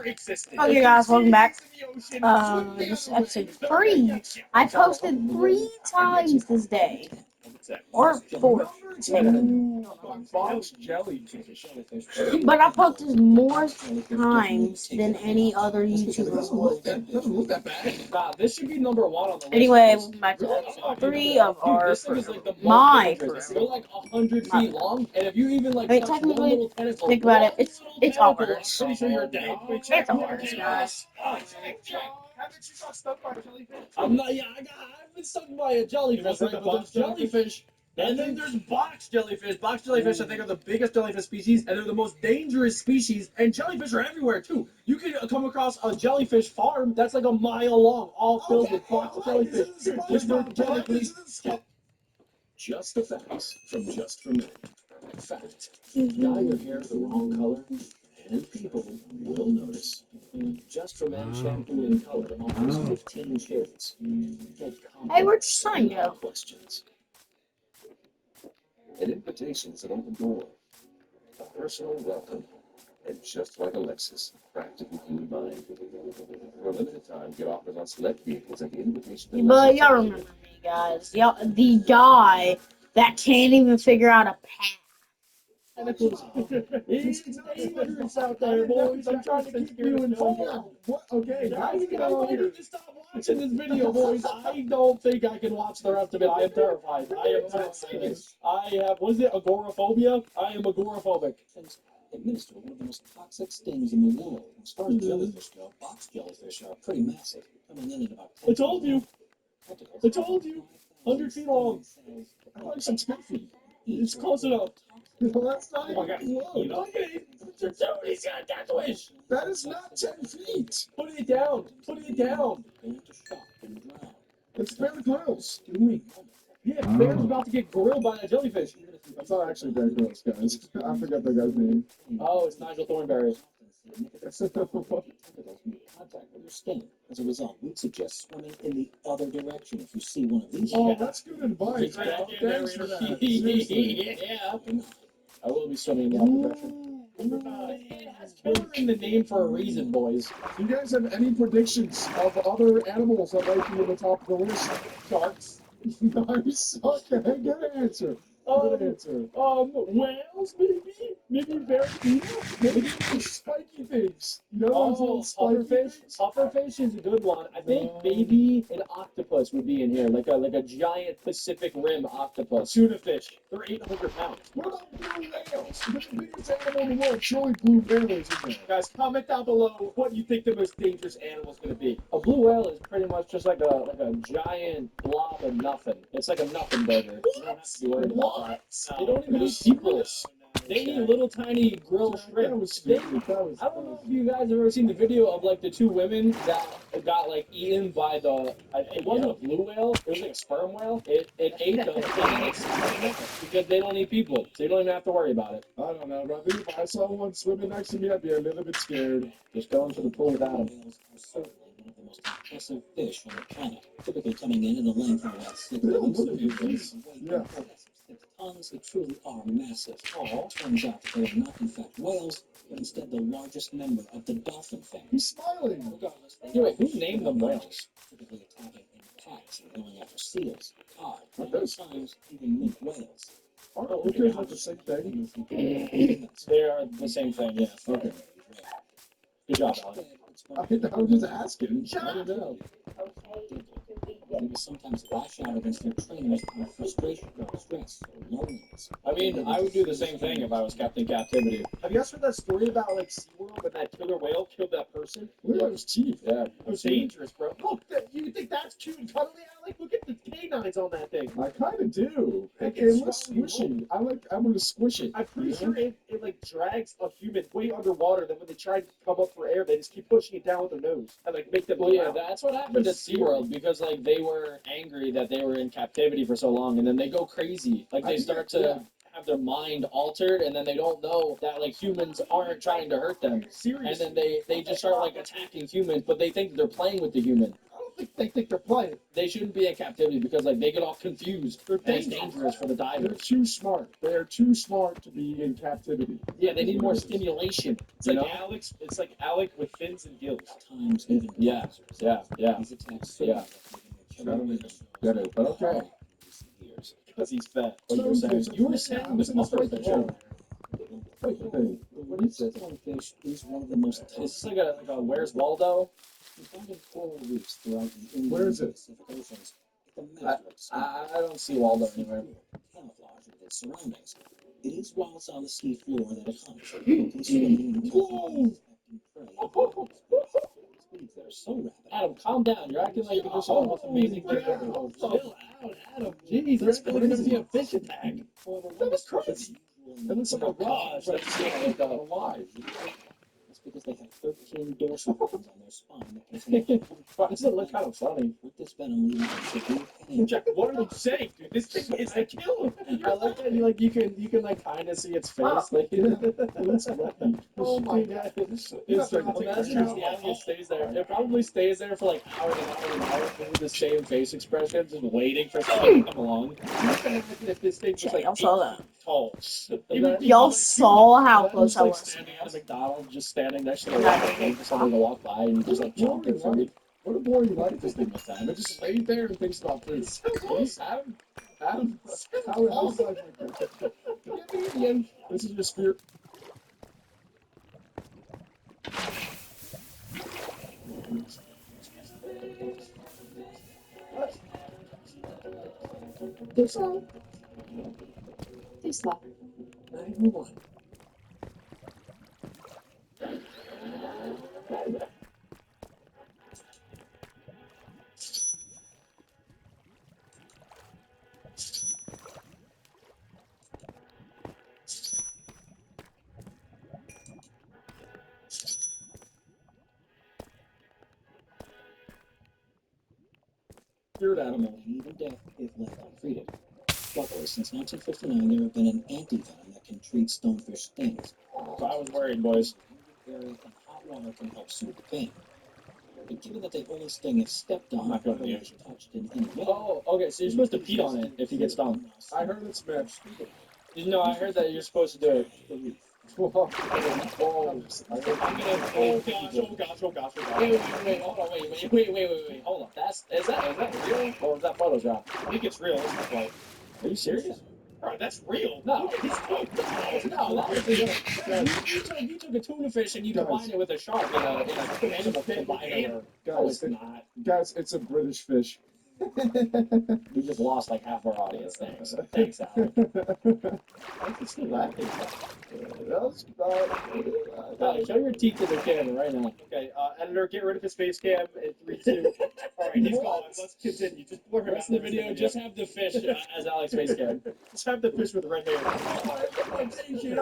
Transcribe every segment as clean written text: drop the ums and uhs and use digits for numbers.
Okay, guys, welcome back. This is episode 3. I posted 3 times this day. Or 4. Box jellyfish. But I posted more times than any other YouTuber would. Doesn't look that bad. Nah, this should be number 1 on the list. Anyway, welcome back to episode 3 of our This thing is like the most my dangerous. They're like 100 feet long, and if you even like I mean, touch one technically, little tentacle, think about it, it's tentacle, ours. pretty sure you're dead. It's ours, guys. I'm not. Yeah, I've been stung by a jellyfish, right? But there's jellyfish. And then there's box jellyfish. Box jellyfish, I think, are the biggest jellyfish species, and they're the most dangerous species. And jellyfish are everywhere too. You can come across a jellyfish farm that's like a mile long, all filled with box jellyfish, which were technically just the facts from Just for Men. Fact: dye your hair the wrong color, and people will notice. Just for Men shampoo in color offers 15 shades. Get Hey, where'd your sign go? questions. An invitation is an open door, a personal welcome, and just like a Lexus, practically human mind. For a limited time, get offers on select vehicles at the invitation. But y'all remember me, guys. The guy that can't even figure out a path. It's dangerous out there, boys. I'm trying to keep you informed. What? Okay, guys, I need to stop watching this video, boys. I don't think I can watch the rest of it. I am terrified. I am terrified. I have, what is it, agoraphobia? I am agoraphobic. Administer one of the most toxic stings in the world. As far as jellyfish go, box jellyfish are pretty massive, coming in at about 10 I told you. tentacles. I told you. 100 feet long. I thought you said 10 feet. It's close enough. Well, that's not Oh my god. even close. Okay, he's got a death wish. That is not 10 feet. Put it down. Put it down. Going to shock and drown. It's Bear Grylls. Yeah, Bear's about to get grilled by a jellyfish. That's not actually Bear Grylls, guys. I forgot that guy's name. Oh, it's Nigel Thornberry. Tentacles make contact with your skin. As a result, we'd suggest swimming in the other direction if you see one of these. Oh, that's good advice. Thanks for that. Seriously. Yeah. I will be swimming in the other direction. It has killer in the name for a reason, boys. Do you guys have any predictions of other animals that might be at the top of the list? Sharks. Nice. Okay, good answer. Good answer. Whales, maybe? Maybe very Maybe spiky things. You know those little spiky pufferfish. things? Pufferfish is a good one. I think maybe an octopus would be in here, like a giant Pacific Rim octopus. Tuna fish. They're 800 pounds. What about blue whales? They're the biggest animal in the world. Surely blue whales in there. Guys, comment down below what you think the most dangerous animal is going to be. A blue whale is pretty much just like a giant blob of nothing. It's like a nothing burger. You don't have to be worried about that. They don't even eat people. They eat little tiny grilled That shrimp. was stupid. That was I don't know if you guys have ever seen the video of like the 2 women that got like eaten by the. It wasn't a blue whale. It was like a sperm whale. It ate them and then it swam because they don't eat people, so you don't even have to worry about it. I don't know, but I think if I saw one swimming next to me, I'd be a little bit scared. Just go into the pool without them. Whales are certainly one of the most impressive fish on the planet, typically coming in at a length of about 6 Yeah, tons. look at these things. Yeah. 6 tons, they truly are massive. Turns out that they are not, in fact, whales, but instead the largest member of the dolphin family. He's smiling. Regardless, they Yeah, wait, are who named them whales? typically attacking in packs and going after seals, cod, What and does- sometimes even minke whales. Aren't hookers like the same thing? They are the same thing. Yeah. Okay. Good job, Alan. I was just asking. I don't know. They will sometimes lash out against their trainers out of frustration, stress, or loneliness. I mean, I would do the same thing if I was kept in captivity. Have you guys heard that story about like SeaWorld when that killer whale killed that person? Look at his teeth. Yeah, it was dangerous, bro. Look, you think that's cute and cuddly? Like, look at the canines on that thing. I kind of do. Heck, It it's looks really squishy. I'm gonna squish it. I'm pretty sure it like drags a human way underwater. Then when they try to come up for air, they just keep pushing it down with their nose and like make them. Well, yeah, that's what happened at SeaWorld because like they were angry that they were in captivity for so long, and then they go crazy. Like they start to have their mind altered, and then they don't know that like humans aren't trying to hurt them. Seriously. And then they just start like attacking humans, but they think they're playing with the human. They think they're playing. They shouldn't be in captivity because like they get all confused. They're And it's dangerous for the They're divers. too smart. They're too smart to be in captivity. Yeah, they need more stimulation. It's You like know? Alex. It's like Alec with fins and gills. Times even Yeah, yeah, yeah. These attacks Yeah. Get it, but okay. Because he's fat. What you were saying? You were saying I was in the puffer fight fish. before. Hey, What is it? Fish is one of the most Is this like a Where's Waldo? found in coral reefs throughout the Indian Where is and it? Pacific Oceans. It's a magic I don't see Waldo anywhere. camouflage with its surroundings. It is while it's on the sea floor that it hunts. Locally swimming and Whoa! collecting prey. Speeds that are so rapid. Adam, calm down. You're acting like you're just all the most amazing fish ever. Oh, Chill out, Adam. Jeez, that's gonna be a fish attack. That was crazy. It looks like a rock. Gosh, that's like alive. That's because they have 13 dorsal fins on their spine that contain Why does it look kind of funny? with this venom leading to severe pain. Jack, what are you saying, dude? This thing is a killer. I like that you can like kind of see its face. Like, Oh my God. It's Imagine if the animal stays there. It probably stays there for like hours and hours and hours with the same face expression, just waiting for something to come along. Imagine if this thing was like Y'all saw 8 that. feet tall. Y'all saw how close I like was. standing at a McDonald's, just standing next to the wall, waiting for someone to walk by, and you just like chomping food. What a boring life this thing must have. It just lays there and thinks about food. Adam, how's life like this? This is your spirit. This one. This one. 911. Spirit animal. Even death if left untreated. Luckily, since 1959, there have been an anti-venom that can treat stonefish stings. So I was worried, boys. Area and hot water can help soothe the pain. But given that they only sting if stepped on, I'm not going to the or ocean. touched in any way. Oh, okay. So you're supposed to pee on it if you get stung. I heard it's matched. I heard that you're supposed to do it. The reef. Oh, I'm gonna. Oh gosh. Wait. Hold on. Wait. Hold on. Is that real or is that Photoshop? I think it's real. This is like, Are you serious? alright, that's real. No. He's cooked. No. You took a tuna fish and you combined it with a shark in a animal combiner. No, it's not. guys, it's a British fish. We just lost like half our audience. Thanks, Alec. That's laughing. That's Alec, show your teeth to the camera right now. Okay, editor, get rid of his face cam in 3, 2. Alright, he's gone. What? Let's continue. Just blur him Rest out. of the video, just have the fish as Alex face cam. Just have the fish with red hair.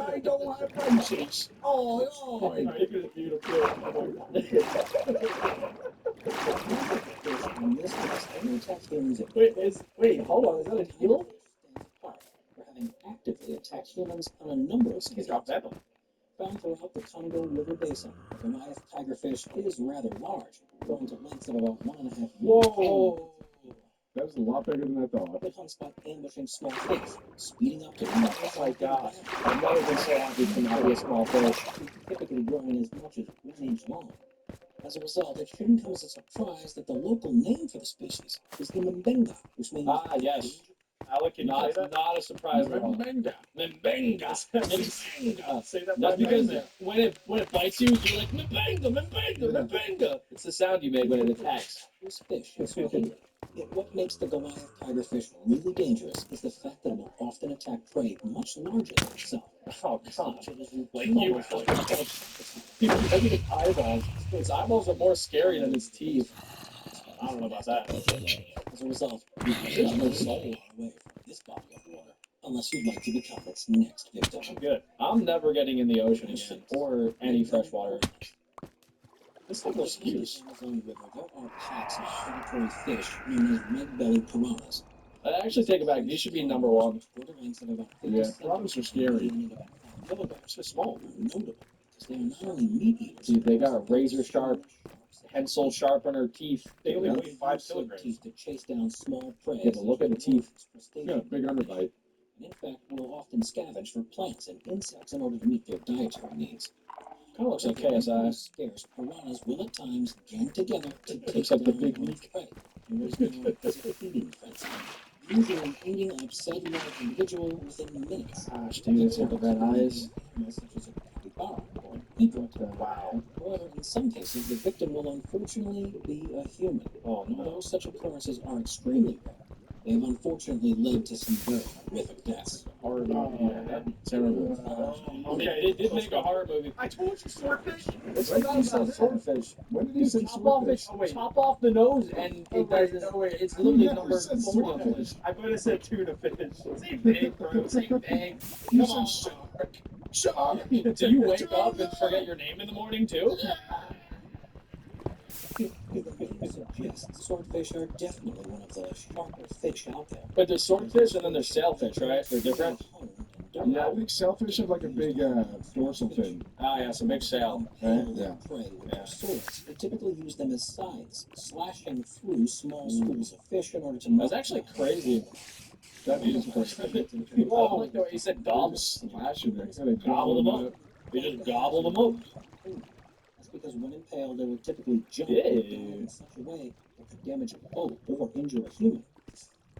I don't have braces. Oh, no. Alright, you're beautiful. In this case, any attack humans at Wait, hold on, is that a eel? stand apart for having actively attacked humans on a number of He's scales. got venom. Found throughout the Congo River Basin, the Goliath tigerfish is rather large, growing to lengths of about 1.5 meters. Whoa! That was a lot bigger than I thought. It hunts by ambushing small fish, speeding up to Oh my god. I've never been so happy to not be a small fish. typically growing as much as 1 inch long. As a result, it shouldn't come as a surprise that the local name for the species is the Mbenga, which means Ah, yes. Alec, can you say that? Not a surprise at all. Mbenga. Mbenga. Say that That's by because name. when it bites you, you're like Mbenga. It's the sound you make when it attacks. this fish is Swahili. Yet what makes the Goliath tigerfish really dangerous is the fact that it will often attack prey much larger than itself. Oh god. Like you. Look at its eyeballs. Its eyeballs are more scary than its teeth. I don't know about that. As a result, you should move away from this body of water, unless you'd like to become its next victim. I'm good. I'm never getting in the ocean again, or any freshwater. This thing looks huge. Amazon River, there are packs of predatory fish known as red-bellied piranhas. I actually take it back. These should be number one. With a length of about 50 Yeah, centimeters piranhas are scary. and about 5 kilograms. They're small, are notable because they are not only meat eaters, Dude, they got a razor sharp pencil sharpener teeth. They only They weigh 5 use their kilograms. teeth to chase down small prey. Yeah, but look at the teeth. You got a big underbite. And in fact, will often scavenge for plants and insects in order to meet their dietary needs. Kind of looks like When KSI. scarce, piranhas will at times gang together to take Except the down big one beak. prey. And what is known as a feeding frenzy. Usually eating up said large individual within minutes. Gosh, dude, it's got the red eyes. Animals such as a capybara or an egret. Wow. However, in some cases, the victim will unfortunately be a human. Oh And no. although such occurrences are extremely rare, they have unfortunately led to some very horrific deaths. Horror movie. Yeah, terrible. Okay, they did make a horror movie. I told you swordfish. It's When like did he say swordfish? When did he say Chop off swordfish? it. Chop off the nose, and it doesn't. It's literally never number said 40 on the swordfish. list. I would have said tuna fish. Same thing, bro. Same thing. You Come said on. shark. Shark. Do you wake up and forget your name in the morning too? Swordfish are definitely one of the sharper fish out there. But there's swordfish and then there's sailfish, right? They're different. Yeah, I think sailfish have like a big dorsal fin. Ah, yeah, so big sail. Right? Yeah. Prey with their swords. They typically use them as scythes, slashing through small schools of fish in order to. That's actually crazy. That is crazy. Oh, I like the way he said gobble. Slashing it. They Gobble them up. They just gobble them up. That's because when impaled, they will typically jump Yeah. down in such a way that could damage a boat or injure a human.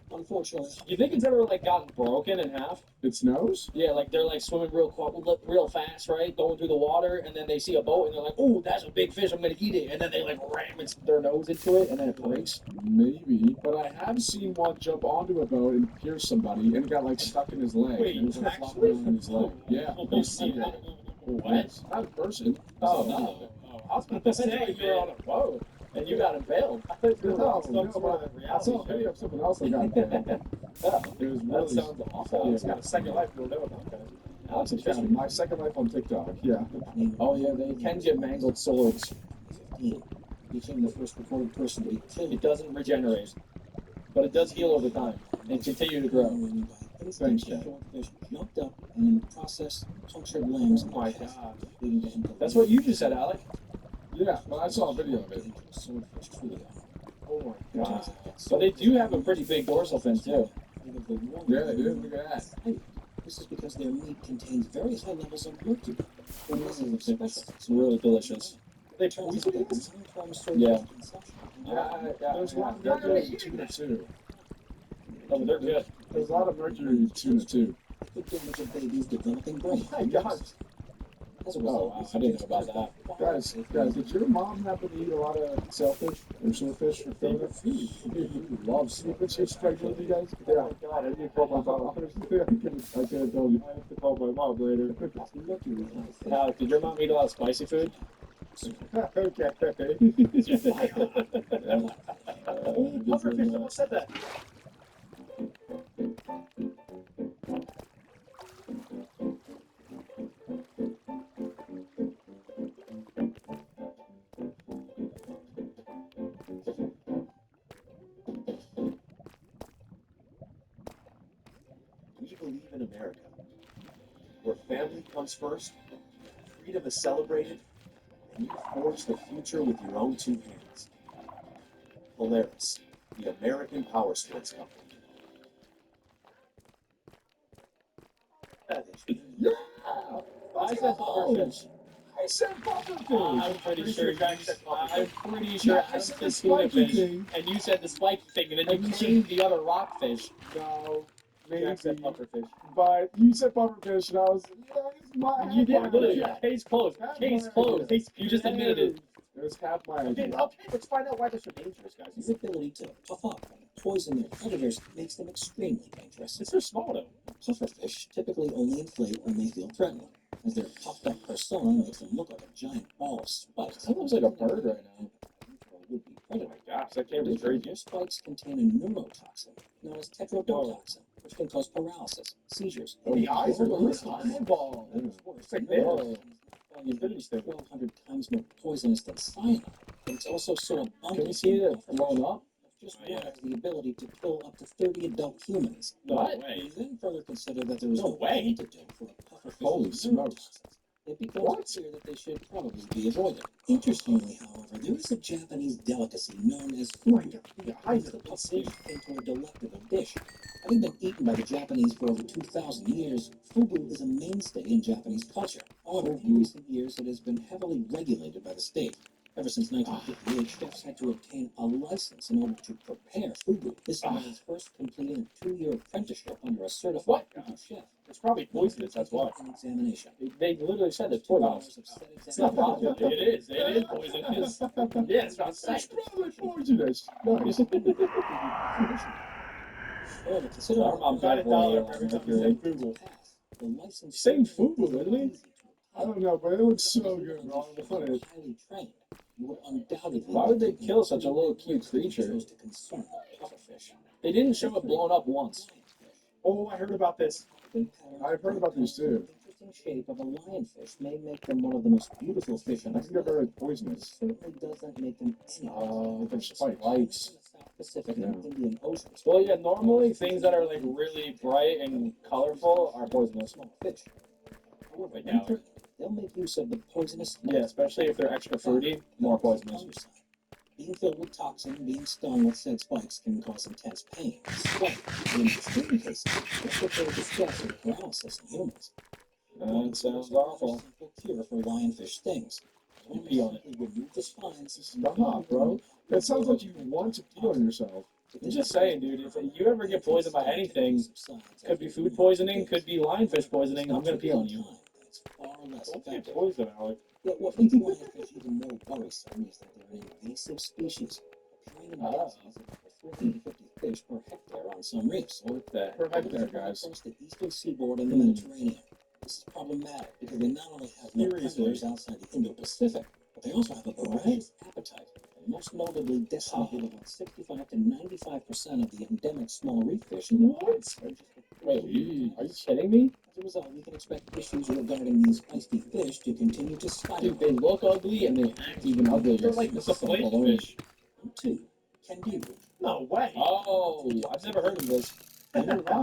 Unfortunately, You think it's ever like gotten broken in half? Its nose? Yeah, like they're like swimming real fast, right? Going through the water, and then they see a boat, and they're like, "Oh, that's a big fish! I'm gonna eat it!" And then they like ram their nose into it, and then it breaks. Maybe. But I have seen one jump onto a boat and pierce somebody, and it got like stuck in his leg. Wait, it was like flopping actually? around in his leg. Yeah. You see that? What? Not a person. Oh no! I was gonna say you were on a boat and you got impaled. I thought you were on some sort of I saw a reality video show. of someone else that got banned. Oh, It was that really sounds awful. It's got a second life. We'll know about that. That's Yeah, interesting. my second life on TikTok. Yeah. Oh yeah, they can get mangled swords. 15 became the first recorded person to be killed. It doesn't regenerate, but it does heal over time and continue to grow. Thanks, Dad. Swordfish jumped up and in the process punctured limbs. Oh my God. Leading to him. That's what you just said, Alec. Yeah, but I saw a video of it. Swordfish truly are. Oh my God. But they do have a pretty big dorsal fin too. Yeah, they do. Look at that. This is because their meat contains very high levels of mercury. And this is special. It's really delicious. They Turns poison out that it? long-term swordfish Yeah. consumption. There's a lot of mercury in tuna too. Oh, they're good. There's a lot of mercury in tuna too. Could damage a baby's developing brain. Oh my God. As a Oh, result, wow, I didn't know about that. Guys, did your mom happen to eat a lot of sailfish or swordfish or favorite food? Love swordfish. She's pregnant with you guys? Yeah. Oh my God, I need to call my mom. I could have told you. I have to call my mom later. Alec, did your mom eat a lot of spicy food? Okay. Pufferfish, someone said that. We believe in America, where family comes first, freedom is celebrated, and you forge the future with your own two hands. Polaris, the American power sports company. Yeah! I said pufferfish. I said pufferfish! I'm pretty sure Jack said pufferfish. I'm pretty sure I I said said the tuna spiky fish, thing. and you said the spiky thing, and then And you you said- named the other rockfish. No, Jack said maybe. pufferfish. But you said pufferfish, and I was, it's my You did literally. idea. Case closed. Half Case my closed. idea. You just admitted it. It was half my Okay, idea. okay, let's find out why they're so dangerous, guys. His ability to puff up and poison their predators makes them extremely dangerous. It's so small, though. Pufferfish typically only inflate when they feel threatened, as their puffed up persona makes them look like a giant ball of spikes. That looks like a bird right now. Would be Oh predator. my gosh, that camera's crazy. Their spikes contain a neurotoxin known as tetrodotoxin, which can cause paralysis, seizures, The eyes are loose eyeball. Worse, like neurotoxin this. is Infinity Stone 1,200 times more poisonous than cyanide. But it's also so abundant. Can you see it in blown up? Just Oh, yeah. one has the ability to kill up to 30 adult humans. No But way. you then further consider that there is No no way. antidote for a pufferfish Holy with smokes. neurotoxins. It becomes What? clear that they should probably be avoided. Interestingly, however, However, there is a Japanese delicacy known as fugu. It's a fish into a delectable dish. Having been eaten by the Japanese for over 2,000 years, fugu is a mainstay in Japanese culture. However, in recent years, it has been heavily regulated by the state. Ever since 1958, chefs had to obtain a license in order to prepare fugu. This involves first completing a 2-year apprenticeship under a certified fugu chef. It's probably poisonous, that's why. An examination. They literally said it's 2 poisonous. hours of said It's not examination. possible. It is poisonous. Yeah, it's not It's safe. probably poisonous. Nice. However, consider I'm Got a dollar for every time you say to Google. pass. The license Same fugu, isn't it? easy to I don't know, but it looks so good, Ron. highly trained. You would undoubtedly. Why would they kill such a little cute creature? Chose to consume the pufferfish. They didn't show it blown up once. Oh, I heard about this. I've heard about these too. The interesting shape of a lionfish may make them one of the most beautiful fish on I the think they're planet. very It poisonous. certainly doesn't make them any They're spikes. in the South Pacific and Indian Oceans. Well, yeah, normally things that are like really bright and colorful are poisonous. Small fish. However, But when no. pregnant, they'll make use of the poisonous Yeah, especially if they're extra fruity, more poisonous. underside. Being filled with toxin, being stung with said spikes can cause intense pain, swelling, and in extreme cases, it's referred to stress or paralysis in humans. That sounds awful. Simple cure for lionfish stings. You pee on it. Simply remove the spines. Stop, bro. That sounds like you want to pee on yourself. I'm just saying, dude, if you ever get poisoned by anything, could be food poisoning, could be lionfish poisoning, I'm gonna pee on you. It's far less Don't get effective. poisoned, Alec. Yet what makes lionfish even more worrisome is that they're an invasive species, appearing in dozens of over 350 fish per hectare on some reefs. What the Per heck? hectare, guys. Across the eastern seaboard and the Mediterranean. This is problematic because they not only have no predators outside the Indo-Pacific, but they also have a voracious appetite. And most notably decimated about 65 to 95% of the endemic small reef fish in the world. Wait, are you kidding me? As a result, we can expect issues regarding these feisty fish to continue to Dude, skyrocket. they look ugly and they act even uglier. They're like the slate fish. 2. Candiru. No way. Oh, I've never heard of this. Neither have I. I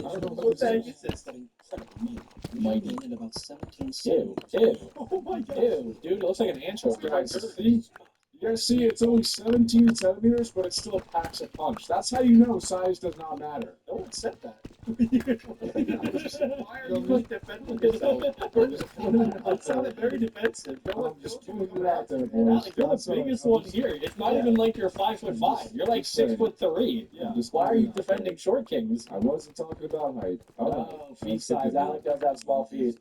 don't know What the heck is this? Incredibly Mighty. mighty. In about 17 Ew, centimeters. ew, Oh my god. ew, dude, it looks like an anchovy. Guys, see? You guys see, it's only 17 centimeters, but it still packs a punch. That's how you know size does not matter. No one said that. Why are you like defending yourself? That sounded very defensive. No one I'm just told you putting it out there, boys. Alec, you're That's the all right. biggest I'm one just- here. It's not even like you're 5'5". You're like just saying. 6'3". Yeah. Just Why are putting you it out there. defending short kings? I wasn't talking about height. Oh, feet size. Alec does have small feet.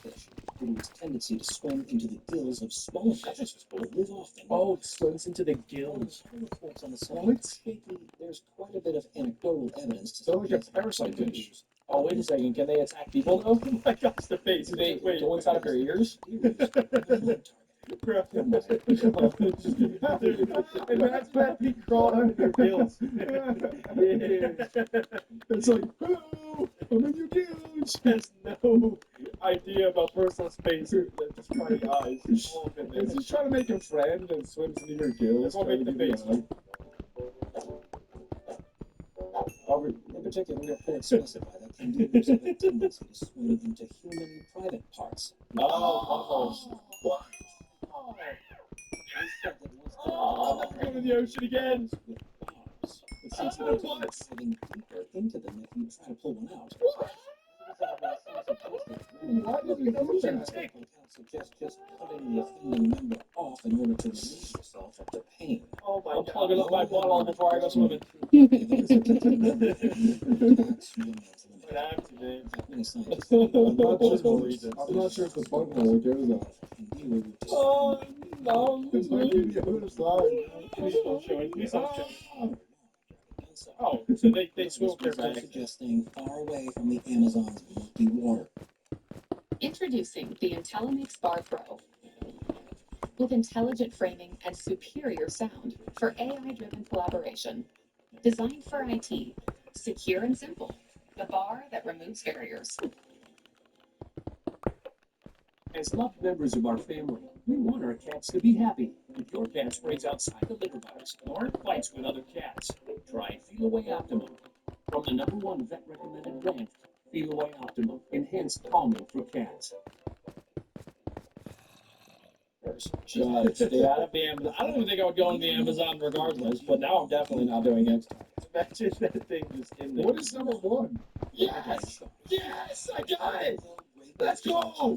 Fish, due to its tendency to swim into the gills of smaller fish, that live often. Oh, it swims into the gills. Reports on the What? subject. There's quite a bit of anecdotal evidence to They're like a suggest parasite fish. Oh, wait a second. Can they attack people though? Oh my gosh, the face. Do they Wait. go inside of their ears? Bro. And that's bad. He crawled under their gills. It's like, oh, I'm in your gills. Has no idea about personal space. They're just funny eyes. All up in there. Is he trying to make a friend and swims into your gills? That's what make the face. In particular, reports specify that candirues have a tendency to swim into human private parts. Oh, What? They said that once Oh, I'm never going to the ocean again. with bars, it seems to Oh, be what? diving deeper into them if you try to pull one out. Why did we do that? Accounts suggest just cutting the offending member off in order to relieve yourself of the pain. Oh my I'm god. plugging up my bottle before I go swimming. What happened, man? I'm not sure if the bunghole would go though. Oh, no. It's like in the other side. Please don't show it. Please don't show it. Oh, so they swim their back. Suggesting far away from the Amazon's murky water. Introducing the Intellimix Bar Pro. With intelligent framing and superior sound for AI-driven collaboration. Designed for IT, secure and simple. The bar that removes barriers. As loved members of our family, we want our cats to be happy. If your cat sprays outside the litter box or fights with other cats, try Feel Away Optimum. From the #1 vet recommended brand, Feel Away Optimum, enhanced calming for cats. Gotta stay out of the Amazon. I don't even think I would go into the Amazon regardless, but now I'm definitely not doing it. Imagine that thing just in there. What is number one? Yes! Yes! I got it! Let's go!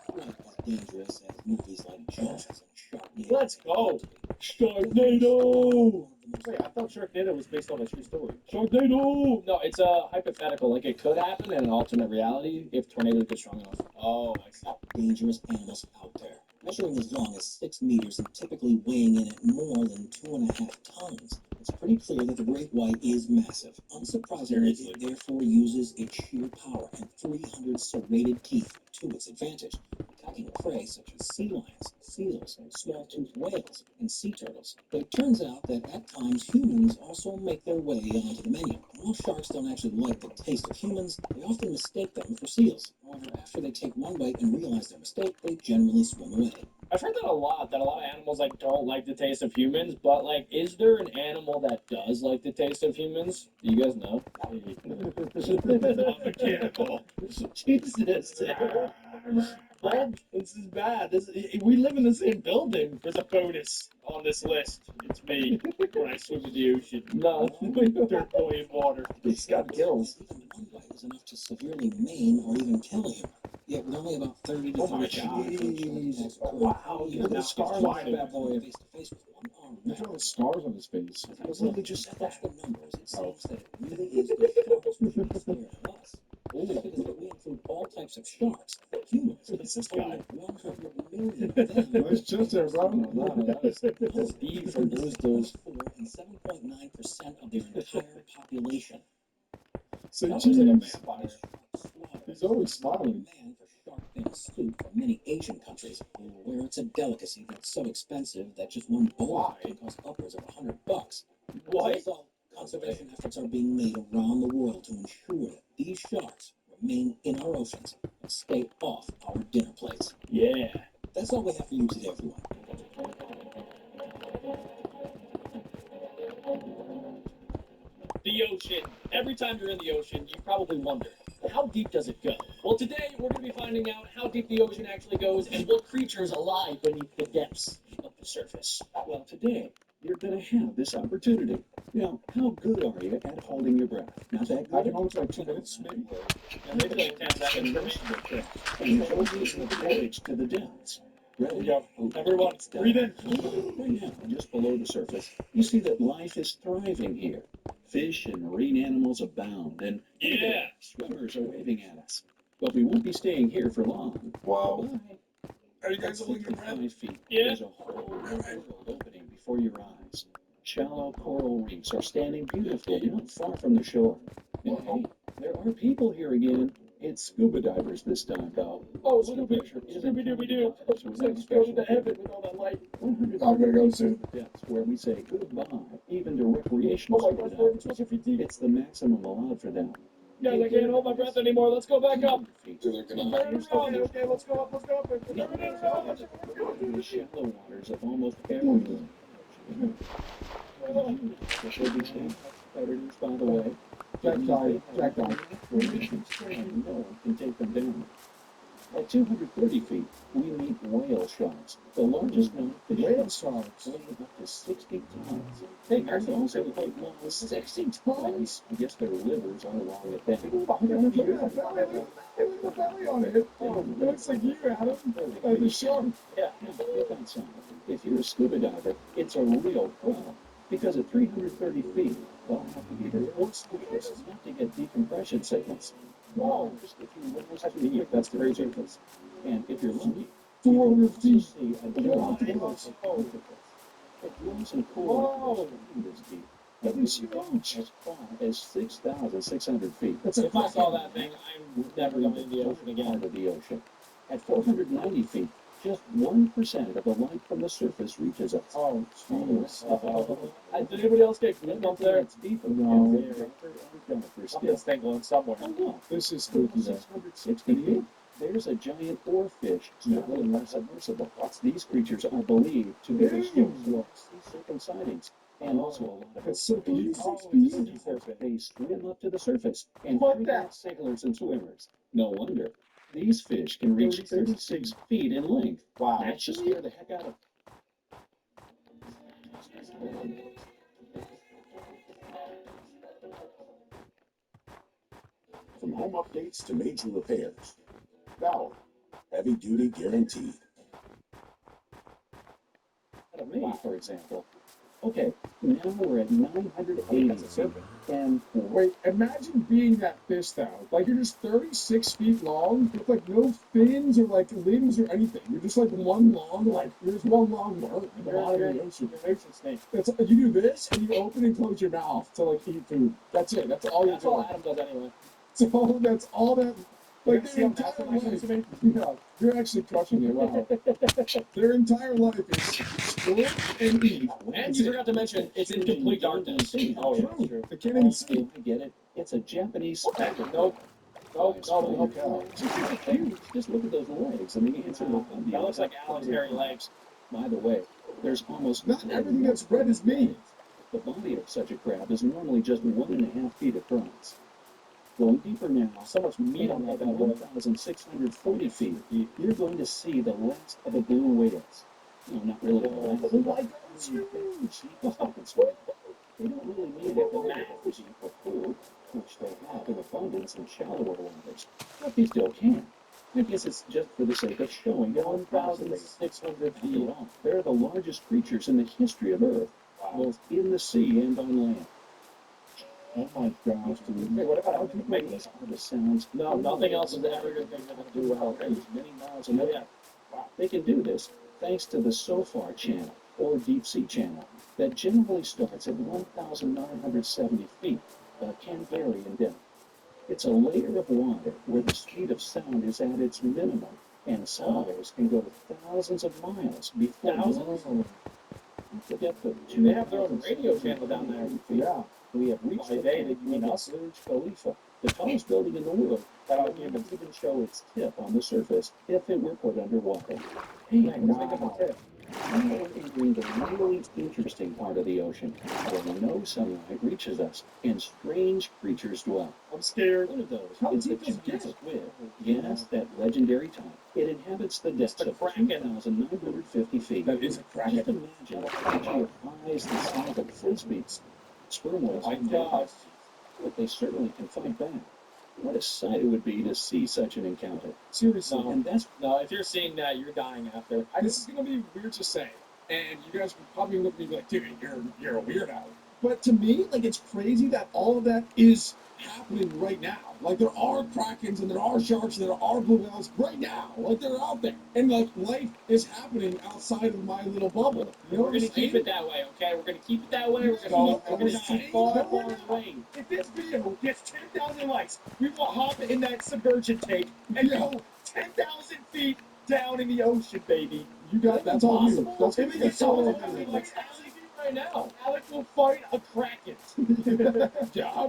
Quite as dangerous as movies like Jaws and Sharknado. Let's go! Sharknado! Wait, I thought Sharknado was based on a true story. Sharknado! No, it's a hypothetical. Like, it could happen in an alternate reality if tornadoes get strong enough. Oh, I see. Dangerous animals out there, measuring as long as 6 meters and typically weighing in at more than 2.5 tons. It's pretty clear that the great white is massive. Unsurprisingly, it therefore uses its sheer power and 300 serrated teeth to its advantage, attacking prey such as sea lions, seals, small-toothed whales, and sea turtles. But it turns out that at times humans also make their way onto the menu. While sharks don't actually like the taste of humans, they often mistake them for seals. However, after they take one bite and realize their mistake, they generally swim away. I've heard that a lot of animals like don't like the taste of humans, but like, is there an animal that does like the taste of humans? Do you guys know? I'm a cannibal. Jesus. Well, this is bad. We live in the same building. There's a bonus on this list. It's me when I swim in the ocean. No. Dirt boy in water. It's got gills. Even one bite is enough to severely maim or even kill a human. Yet with only about 30 to Oh my 35 wow. you Look at the scars on that that boy face to face with one armed Look man. at all the scars on his face. I was literally just across the numbers. It seems that it really is the sharks that scared us. Because if we include all types of sharks, humans, What's this guy? 100 million of them. Nice chest there, bro. Steve from Roosters. 4 and 7.9% of their entire population. Say That looks like a cheese. vampire. He's always smiling. Man for shark fin soup from many Asian countries, where it's a delicacy that's so expensive that just one bowl can cost upwards of $100. As a What? result, conservation efforts are being made around the world to ensure that these sharks remain in our oceans and stay off our dinner plates. Yeah. That's all we have for you today, everyone. The ocean. Every time you're in the ocean, you probably wonder, how deep does it go? Well, today we're going to be finding out how deep the ocean actually goes and what creatures lie beneath the depths of the surface. Well, today, you're going to have this opportunity. Now, how good are you at holding your breath? Not that I good? can hold for like 2 minutes, maybe. And maybe like 10 seconds. And hold this voyage to the depths. Ready? Yep. Everyone, breathe in. Right now, just below the surface, you see that life is thriving here. Fish and marine animals abound, and Yeah. swimmers are waving at us. But we won't be staying here for long. Wow. Bye. Are you guys holding your breath? 65 feet. Yeah. There's a whole new world opening before your eyes. Shallow coral reefs are standing beautifully not far from the shore. And hey, there are people here again. It's scuba divers this time, though. Oh, Look Scooby, picture. Scooby-Dooby-Doo. It's like going to heaven with all that light. 100 I'm gonna go soon. depths where we say goodbye, even to recreational Oh my scuba gosh, we're divers. 20 feet deep. It's the maximum allowed for them. Guys, I can't hold my breath anymore. Let's go back up. 200 feet. They're gonna Turn it around. Okay, let's go up. Let's go up. No, Turn it around. in the shallow waters of almost every There should be some predators, by the way. Jack died. Jack died. And no one can take them down. At 230 feet, we meet whale sharks, the largest known fish. Whale sharks. Weighing up to 60 tons. They are also quite long, 60 tons. I guess their livers are along with them. Look at the belly on it. Oh, it looks like you, Adam. Like the shark. Yeah, look outside. If you're a scuba diver, it's a real problem. Because at 330 feet, they'll have to be remote not to get decompression signals. Wow, just if you realize to deep, that's the very surface. And if you're lucky, 400 feet. see a giant it grows and cools this deep. But you see as far as 6,600 feet. If I saw that thing, I'm never going in the ocean again. Part of the ocean. At 490 feet, just 1% of the light from the surface reaches us. Oh, jeez. Did anybody else get clipped up there? It's deeper. No. And there are darker still. This thing going somewhere. Oh, no. This is spooky, though. 660 feet. There's a giant oarfish struggling submersible. These creatures are believed to be the sea sightings, and also a lot of It's so cute. They swim up to the surface and What treat the- out sailors and swimmers. No wonder. These fish can reach 36 feet in length. Wow. That should scare the heck out of. From home updates to major repairs. Valor, heavy duty guaranteed. Of me, for example. Okay, now we're at 980 and Wait, imagine being that fish though. Like you're just 36 feet long with like no fins or like limbs or anything. You're just like one long, like you're just one long worm at the bottom of the ocean. That's, you do this and you open and close your mouth to like eat food. That's it. That's all you're That's all doing. Adam does anyway. That's all that. Like see their how entire massive my face life. Yeah, you're actually crushing it. Wow. Their entire life is swim and eat. And you forgot to mention, it's in complete darkness. Oh, True. yeah, true. They can't even see. I get it. It's a Japanese spectacle. Nope. Nope. Oh, Nope. cow. It's huge. Just look at those legs. And the answer will come. That looks like Alan's hairy legs. By the way, there's almost Not everything that's red is me. The body of such a crab is normally just 1.5 feet across. Going deeper now, So much meat on that bad boy. 1,640 feet, you're going to see the last of the blue whales. No, not really. Oh my God, it's huge. They don't really need it for energy for food, which they have in abundance in shallower waters. But they still can. I guess it's just for the sake of showing 1,600 feet long. They're the largest creatures in the history of Earth, both in the sea and on land. Oh my gosh, dude. Wait, what about How people Make this all the sounds. No, nothing else is ever going to do well. Range many miles an hour. Wow. They can do this thanks to the SOFAR channel, or deep sea channel, that generally starts at 1,970 feet, but can vary in depth. It's a layer of water where the speed of sound is at its minimum, and some waves can go to thousands of miles before. Thousands? The depth of They have their own radio channel down there. Yeah. We have reached By the they, point you mean where us? Burj Khalifa, the tallest building in the world, that would even show its tip on the surface if it were put underwater. Hey, Let's make up a tip. now we're entering the really interesting part of the ocean, where no sunlight reaches us and strange creatures dwell. I'm scared. One of those How is the deep does it giant get? squid. Yes, that legendary type. It inhabits the depths the of kraken. 2,950 feet. That is a Just kraken. imagine a creature with eyes the size of frisbees. Sperm whales My have God. but they certainly can fight back. What a sight it would be to see such an encounter. Seriously. No. And that's No, if you're seeing that, you're dying after. This is gonna be weird to say, and you guys would probably look at me like, dude, you're a weirdo. But to me, like, it's crazy that all of that is happening right now. Like, there are krakens and there are sharks and there are blue whales right now. Like, they're out there, and like life is happening outside of my little bubble. You know We're what I'm gonna keep saying? it that way, okay? We're gonna keep it that way. We're Yeah, gonna I'm keep just it saying, far, no, far no. away. If this video gets 10,000 likes, we will hop in that submersion tank and go 10,000 feet down in the ocean, baby. You got that's all you. That's If gonna it's be all possible, you. like 1,000 feet right now. Alec will fight a kraken. yeah.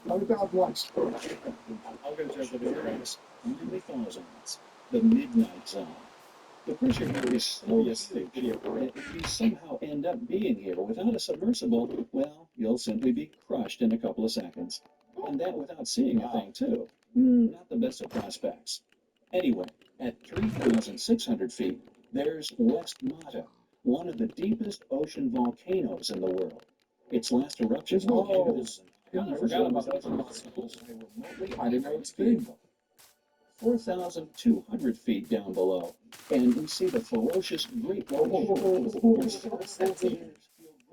100,000 likes. I'm gonna jump into your guys. only falls on us. The midnight zone. The pressure here is so Yes, huge video that if you somehow end up being here without a submersible, well, you'll simply be crushed in a couple of seconds. And that without seeing a thing, too. Not the best of prospects. Anyway, at 3,600 feet, there's West Mata, one of the deepest ocean volcanoes in the world. Its last eruption There's no was I forgot about those. I didn't know it's big. 4,200 feet down below, and we see the ferocious Great White Shark. Feel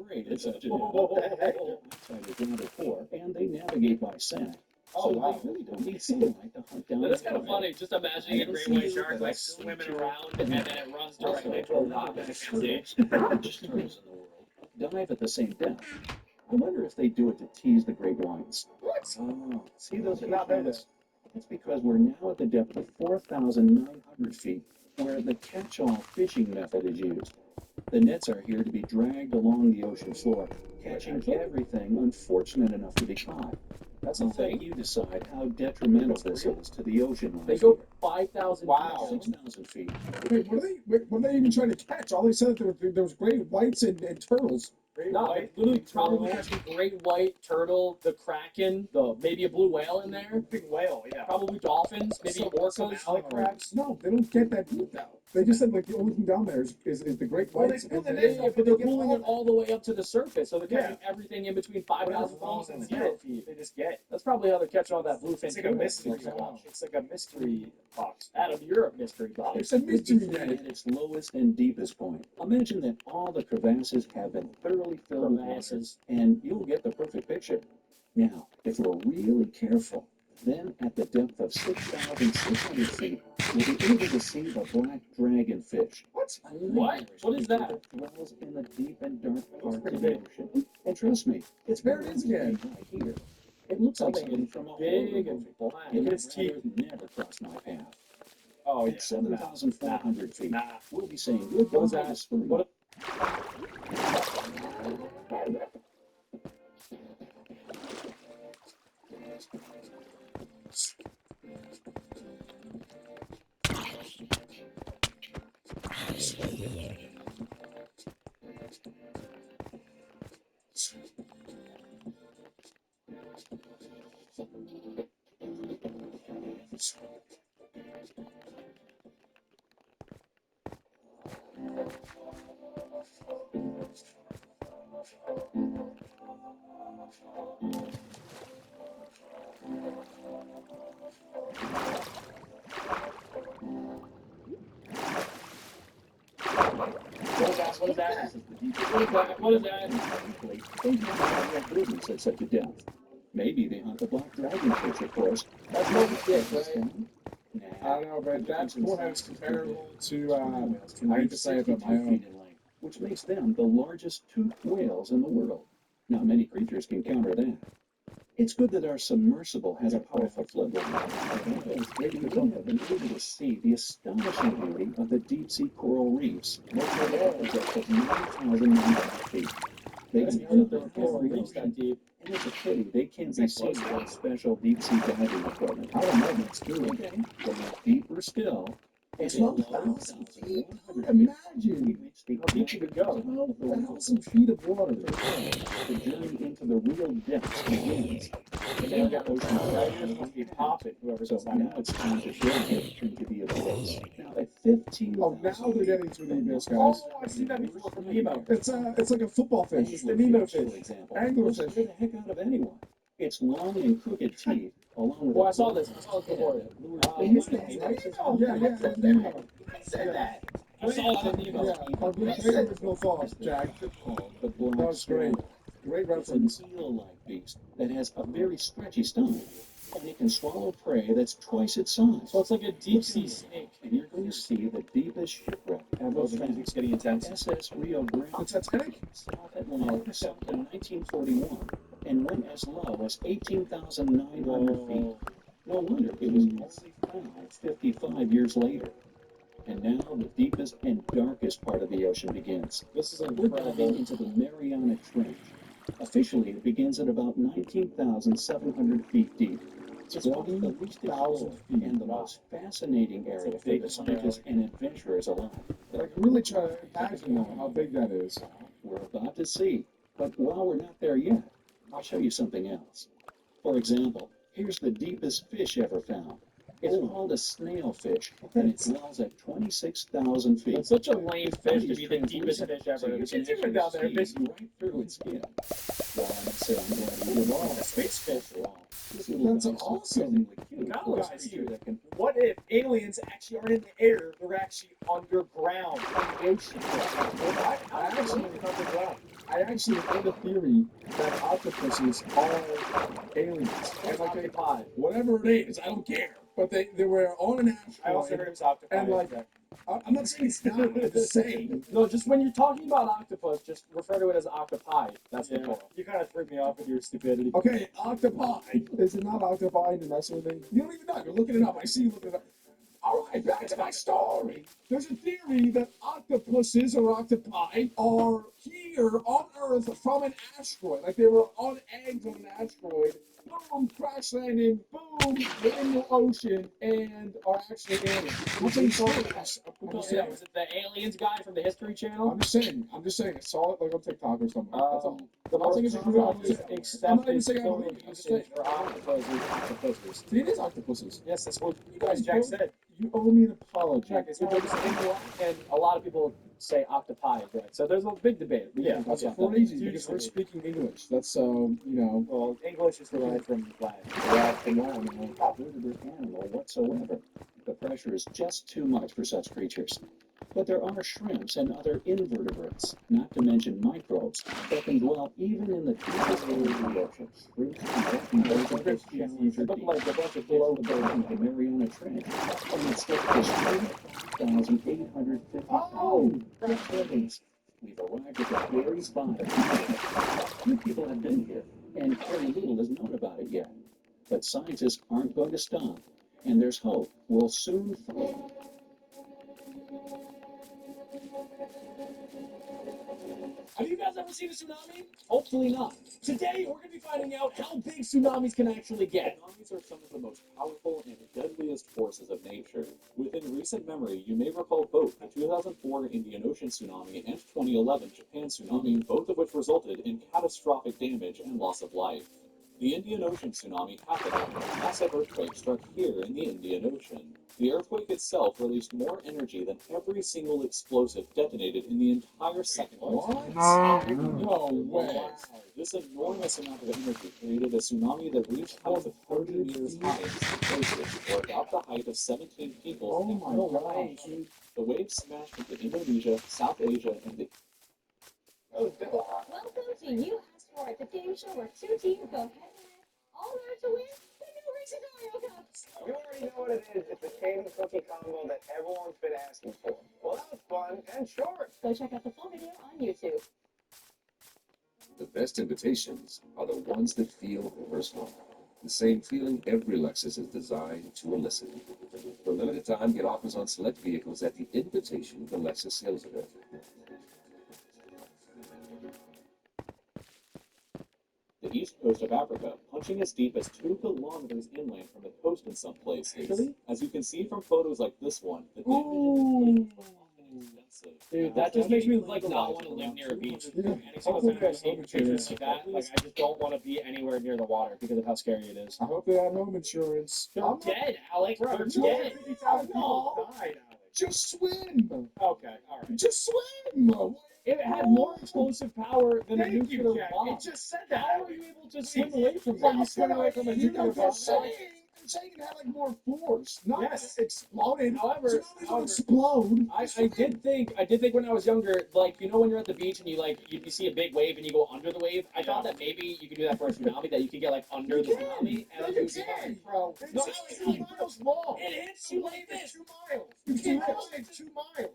great at such a outside is rather poor, and they navigate by scent. Oh, So wow. they really don't need sunlight to hunt down. That's kind of funny, just imagining a great white shark like swimming around and then it runs directly to a rock and it can see. Largest turtles in the world dive at the same depth. I wonder if they do it to tease the great whites. What? Oh, see those Did not know this. That's because we're now at the depth of 4,900 feet, where the catch-all fishing method is used. The nets are here to be dragged along the ocean floor, catching everything unfortunate enough to be caught. That's I'll a let thing. you decide how detrimental this is to the ocean life. They go 5,000 Wow. feet. 6,000 feet. What are they even trying to catch? All they said that there was great whites and turtles. No, literally probably catching great white turtle, the kraken, maybe a blue whale in there. Big whale, yeah. Probably dolphins, maybe Some orcas. alley crabs. No, they don't get that deep though. They just said like the only thing down there is the great Well, whites. they pull and the the- net Yeah, but they're pulling it all the way up to the surface, so they're Yeah. catching everything in between Whatever 5,000 falls feet in and the 0 net, feet. they just get. That's probably how they're catching all that bluefin It's like a tuna. mystery box. It's like a mystery box. Adam, you're a mystery box. It's a mystery net. At its lowest and deepest point. Imagine that all the crevasses have been thoroughly filled with water, Crevasses. and you'll get the perfect picture. Now, if we're really careful, then at the depth of 6,600 feet, we'll be able to see the black dragonfish. What? What? What is that? That dwells in the deep and dark parts of pretty the big. ocean. And trust me, it's There it is again. right here. It looks like Something something from a big horror and movie. black. It Look at its rather never crossed my path. Oh, yeah. At 7,400 feet, Nah. we'll be saying goodbye What was to that? spring. What? What is that? What is that? This is the deepest What is that? What is that? Frankly, they haven't had movements at such a depth. Maybe they hunt the black dragonfish, of course. That's Moby Dick, right? I don't know, but that's courthouse comparable to I hate to say it, but my 62 own. feet in length, which makes them the largest toothed whales in the world. Not many creatures can counter that. It's good that our submersible has a powerful floodlight. You don't have been able to see the astonishing beauty of the deep sea coral reefs, located at the depth of 9,900 feet. They That's live good. There were in coral every reefs ocean, that deep. and it's a pity they can't be seen with special deep sea diving equipment. I don't know what's doing. Okay, going deeper still. And 12,000 feet? 11,100 Imagine. we reach the How deep you could go? 12,000 feet of water. The journey into the real depths begins. And then you got ocean predators must be popping, whoever's So inside now that. it's time to delve into the abyss. Now at 15. Oh, now they're getting to the abyss, guys. Oh, I've seen that before from Nemo. It's like a football fish. It's the Nemo For fish. example, Anglerfish. will scare the heck out of anyone. Its long and crooked teeth, along with Well, a I saw this before. He's the Nemo. Yeah, Nemo. Said that. I saw it in Nemo. Yeah, on the great original thoughts, Jack. called the black That was great. swallow. Great It's reference. an eel-like beast that has a very stretchy stomach, and it can swallow prey that's twice its size. So it's like a deep sea snake. And you're going to see the deepest shipwreck ever Oh, the found. music's getting intense. SS Rio The Grande, Titanic? South Atlantic, sunk in 1941 and went as low as 18,900 feet. Whoa. No wonder it was only found 55 years later. And now the deepest and darkest part of the ocean begins. This is We're diving incredible. into the Mariana Trench. Officially, it begins at about 19,700 feet deep. It's one of the least explored and the most fascinating area for the scientists and adventurers alike. I can really try to imagine now how big that is. We're about to see. But while we're not there yet, I'll show you something else. For example, here's the deepest fish ever found. It's called a snailfish, and it dwells at 26,000 feet. It's such a lame fish to be the deepest fish ever. So you It's can an actually down there, see fish. right through its skin. Well, I must say, I'm glad you did all A space fish. This little That's guy's awesome. surprisingly cute. Guys, Well, I see that can What if aliens actually aren't in the air? They're actually underground in the ocean. I actually heard a theory that octopuses are aliens. And like they, whatever it is, I don't care. But they were on an I also heard asteroid. it was octopi. And like, I'm not saying it's not. I'm just saying. No, just when you're talking about octopus, just refer to it as octopi. That's the Yeah. plural. You kind of threw me off with your stupidity. Okay, octopi. Is it not octopi to mess with me? You don't even know. You're looking it up. I see you looking it up. All right, back to my story. There's a theory that octopuses or octopi are here on Earth from an asteroid. Like they were on eggs on an asteroid boom, crash landing, boom, they're in the ocean and are actually aliens. I'm saying it's aliens. I'm just saying. Was it the aliens guy from the History Channel? I'm just saying. I saw it like on TikTok or something. That's all. The I'm not most saying it's true. commonly I'm not even accepted saying I plural believe it. I'm just usage saying. for octopuses. See, it is octopuses. Yes, that's what you guys, Jack said. You owe me an apology. Jack, it's incorrect, and a lot of people say octopi is right. So there's a big debate. Yeah, That's Yeah. crazy because we're speaking English. That's Well, English is derived from Latin. Derived from no vertebrate animal whatsoever. The pressure is just too much for such creatures. But there are shrimps and other invertebrates, not to mention microbes, that can dwell even in the deepest layers of the ocean. Shrimps and vertebrates Challenger Look deep, like a bunch of below kids the bottom of the Mariana Trench, and its depth is 35,850 heavens. We've arrived at the very spot. Few people have been here, and very little is known about it yet. But scientists aren't going to stop, and there's hope. We'll soon find. Have you guys ever seen a tsunami? Hopefully not. Today, we're going to be finding out how big tsunamis can actually get. Tsunamis are some of the most powerful and deadliest forces of nature. Within recent memory, you may recall both the 2004 Indian Ocean tsunami and 2011 Japan tsunami, both of which resulted in catastrophic damage and loss of life. The Indian Ocean tsunami happened after a massive earthquake struck here in the Indian Ocean. The earthquake itself released more energy than every single explosive detonated in the entire second earthquake. No way. This enormous amount of energy created a tsunami that reached heights of 30 meters high in some places, or about the height of 17 people. Oh my gosh. The waves smashed into Indonesia, South Asia, and the Welcome to You Asked For It, the game show where two teams go head to head, all in order to win the new Racing Mario Cups. You already know what it is. It's the cake and cookie combo that everyone's been asking for. Well, that was fun and short. Go check out the full video on YouTube. The best invitations are the ones that feel personal. The same feeling every Lexus is designed to elicit. For a limited time, get offers on select vehicles at the invitation of the Lexus sales event. the east coast of Africa, punching as deep as 2 kilometers inland from the coast in some places. Really? As you can see from photos like this one, the Ooh. extensive. Dude, that just makes me like not want to live near a beach. Any single time I see pictures like that, like I just don't want to be anywhere near the water because of how scary it is. I hope they have home insurance. They're dead, Alec. Bro, They're two dead. hundred 50,000 people died, Alec. Just swim. Okay, all right. Just swim. It had more explosive power than a Thank you, nuclear Jack. bomb. It just said that. How are you able to swim away from Well, that? You swim away from a nuclear bomb. I'm saying it had like more force, not Yes. exploded. However, Tsunamis don't explode. I did think when I was younger, like, you know, when you're at the beach and you see a big wave and you go under the wave, I thought that maybe you could do that for a tsunami, that you could get like under the tsunami and You like, can, bro. No, it's 2 miles long. It hits you like this. 2 miles. You It's can't massive. drive 2 miles, bro.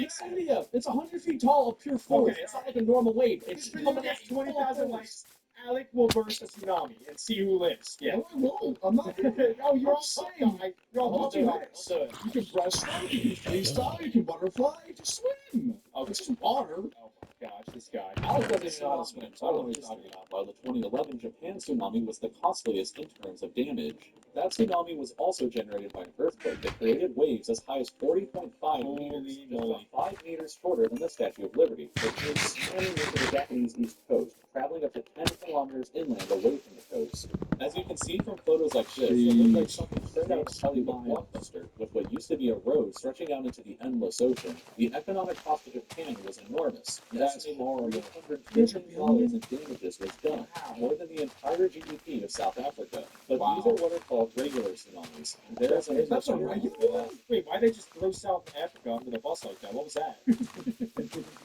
Max India. It's 100 feet tall of pure force. Okay. It's not like a normal wave. It's If you coming get at you 20,000 full likes, Alec will burst a tsunami and see who lives. Yeah. No, I won't. I'm not. Oh, you're I'm all saying, guy. you're I'll all do it. minutes. I'll do it. You can breaststroke, you can freestyle, you can butterfly, just swim. Okay. It's just water. Oh my gosh, this guy. Alex doesn't even know how to swim, so I don't know what he's talking about. While the 2011 Japan tsunami was the costliest in terms of damage. That tsunami was also generated by an earthquake that created waves as high as 40.5 meters, just about 5 meters shorter than the Statue of Liberty. It came slamming into the Japanese east coast, traveling up to 10 kilometers inland away from the coast. As you can see from photos like this, it looks like something straight out of Hollywood blockbuster, with what used to be a road stretching out into the endless ocean. The economic cost of Japan was enormous. That's horrible. $300 billion in damages was done, more than the entire GDP of South Africa. But these are what are called regular tsunamis. And there's That's a regular one? Wait, why'd they just throw South Africa under the bus like that? What was that?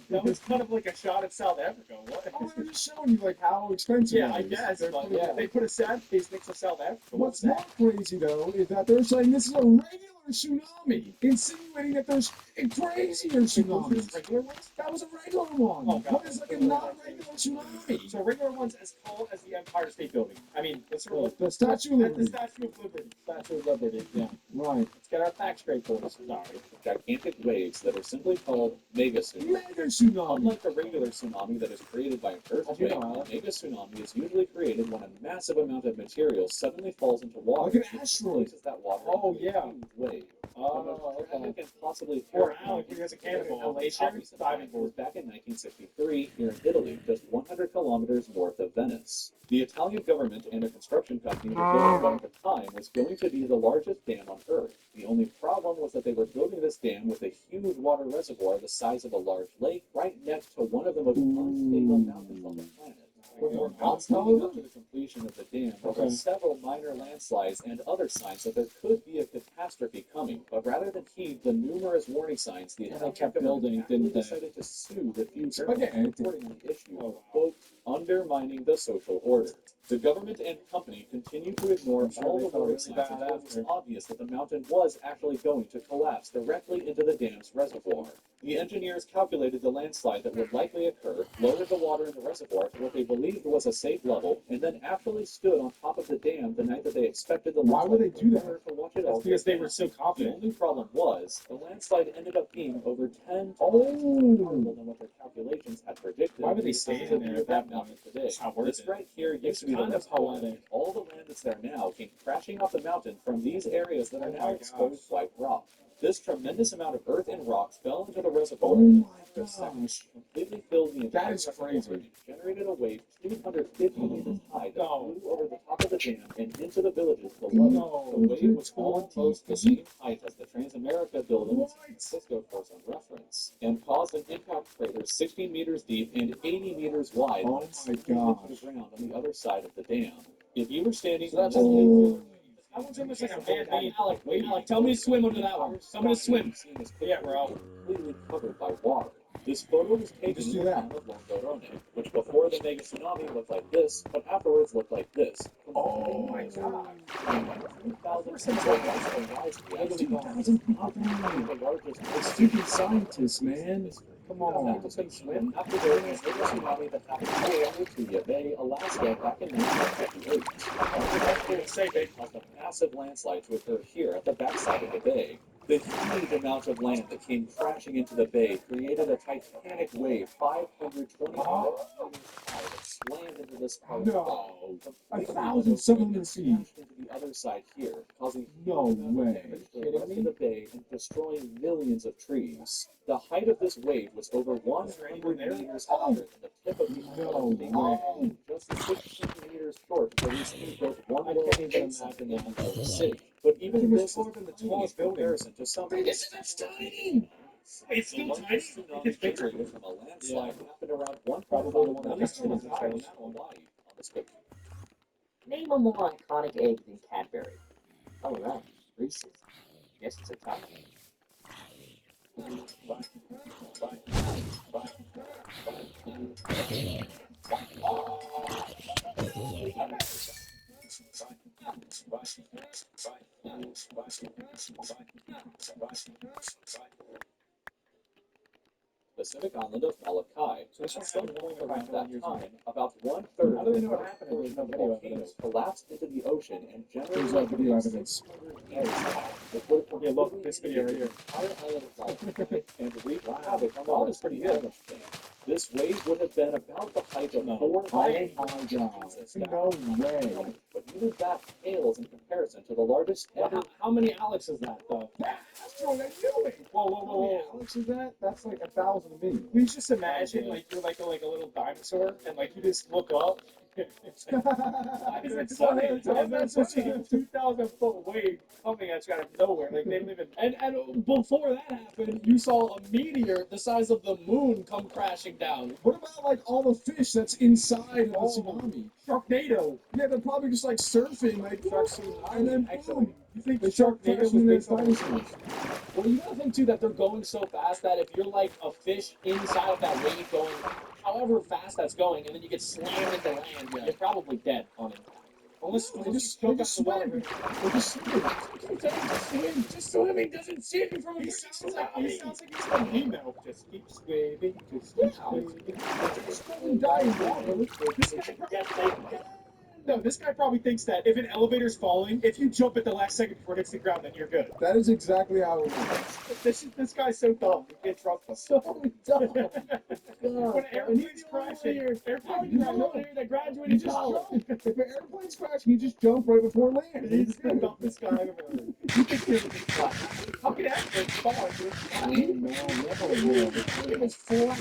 That was kind of like a shot at South Africa. What? Oh, they're just showing you like how expensive. Yeah, it I is. guess. They're But putting- yeah, they put a sad face next to South Africa. What's that? more crazy though is that they're saying this is a regular tsunami, insinuating that there's a crazier tsunami. Regular ones? That was a regular one. Oh, God. What is like a non-regular tsunami? So regular ones as tall as the Empire State Building. I mean, let's The Statue of at the Liberty. Statue of Liberty. Statue of Liberty. Yeah. Right. Let's get our facts straight, boys. Sorry. Gigantic waves that are simply called mega tsunamis. Mega tsunami. Unlike the regular tsunami that is created by an earthquake, a mega tsunami is usually created when a massive amount of material suddenly falls into water. Like an asteroid. Places that water Oh, into yeah. a huge wave. Oh, okay. Tragic and possibly Or terrifying Alec, who has a cannonball. glacier diving was back in 1963 here in Italy, just 100 kilometers north of Venice. The Italian government and a construction company were building what at the time was going to be the largest dam on Earth. The only problem was that they were building this dam with a huge water reservoir the size of a large lake right next to one of the most unstable mountains on the planet. Months leading up to the completion of the dam, there were several minor landslides and other signs that there could be a catastrophe coming. But rather than heed the numerous warning signs, the Italian kept government building, actually didn't they? decided to sue the few Spaghetti. journalists reporting the issue, quote, undermining the social order. The government and company continued to ignore all the warning signs until it was obvious that the mountain was actually going to collapse directly into the dam's reservoir. The engineers calculated the landslide that would likely occur, lowered the water in the reservoir to what they believed was a safe level, and then actually stood on top of the dam the night that they expected the Why would they landslide do to that? occur to watch it all Because go they were down. so The confident. only problem was, the landslide ended up being over 10 times Oh. more powerful than what their calculations had predicted. Why would they stay in there at that mountain point? today? It's not worth This it. right here used to be the kind of reservoir. poetic. All the land that's there now came crashing off the mountain from these areas that are now exposed white rock. This tremendous amount of earth and rock fell into the reservoir. Oh my for seconds, gosh. completely filled the entire That is reservoir crazy. and generated a wave 250 meters high that No. flew over the top of the dam and into the villages below. No. The wave was almost the same height as the Transamerica building in San Francisco, for some reference, and caused an impact crater 60 meters deep and 80 meters wide Oh that my split into gosh. the ground on the other side of the dam. If you were standing So that's on the Oh. That one's almost like a man-made. Alec, tell me to swim under that one. Tell me to swim. Yeah, bro. Completely covered by water. This photo was taken Just in do the that. town of Longarone, which before the mega tsunami looked like this, but afterwards looked like this. Oh my god. 2,000 people watched the rise of the It's island. 2,000 people. The largest It's freaking scientists, man. Come on. Scientists couldn't swim after the mega tsunami that happened here in Lituya Bay, Alaska, back in 1958. Caused a massive landslide to occur here at the backside of the bay. The huge amount of land that came crashing into the bay created a titanic wave 520 meters high that slammed into this part of the bay. No. Completely 1,700 feet. crashed into the other side here, causing No huge amounts of way. damage to the rest of the bay and destroying millions of trees. The height of this wave was over 100 meters higher than the tip of the No island. way. Just 16 meters short of the recently built One World can't even Trade Center imagine in that. New York City. But even It was this is taller than the tiny tallest in building. comparison to some of the It's tiny. It's still largest tiny. tsunami It's bigger. generated from a landslide happened around 1.5 Probably the one that miles gets from to the Hawaii house. on this picture. Name a more iconic egg than Cadbury. Oh, right, Reese's. Guess it's a tie. Pacific island of Molokai. So this At one some happened point only around about that 1 time, years about 1/3 How do they of know the what happened if there's no of the video volcano evidence? collapsed into the ocean and generated There's no video a evidence. 600 meters high. It would have Yeah, look, this video right here. the entire island of Molokai and wreaked havoc on the Wow, rest that's of pretty the good. island chain. This wave would have been about the height of No. 4 Oh my god. No way. But even that pales in comparison to the largest Well, ever. how many Alex is that, though? Asteroid, I knew it. Whoa, whoa, How whoa, many whoa. Alex is that? That's like 1,000 to me. Please just imagine, like, you're like a little dinosaur, and, like, you just look up. It's funny. And that's just a 2,000 foot wave coming at you out of nowhere. Like, they don't even. And before that happened, you saw a meteor the size of the moon come crashing down. What about like all the fish that's inside of the tsunami? Sharknado. Yeah, they're probably just like surfing, like and then Actually, boom. you think The shark Sharknado crashed was into based on a dinosaurs. Well, you gotta think too that they're going so fast that if you're like a fish inside of that wave going however fast that's going, and then you get slammed into land, you're probably dead on impact. Unless We're you just jump out of the water. swimming. We're just swimming. Just swimming doesn't save you from a He freezing sounds like tsunami. he's from Nemo. Just keep swimming, just Yeah. keep swimming. Just don't die in water. This guy no, this guy probably thinks that if an elevator's falling, if you jump at the last second before it hits the ground, then you're good. That is exactly how it works. This guy's so dumb. You can't trust him. So dumb. When an airplane's crashing, that graduated just jump. jump. If an airplane's crashing, you just jump right before land. He's the dumbest guy I've ever heard. You think you're the big flat. How can airplanes fall? It was flat.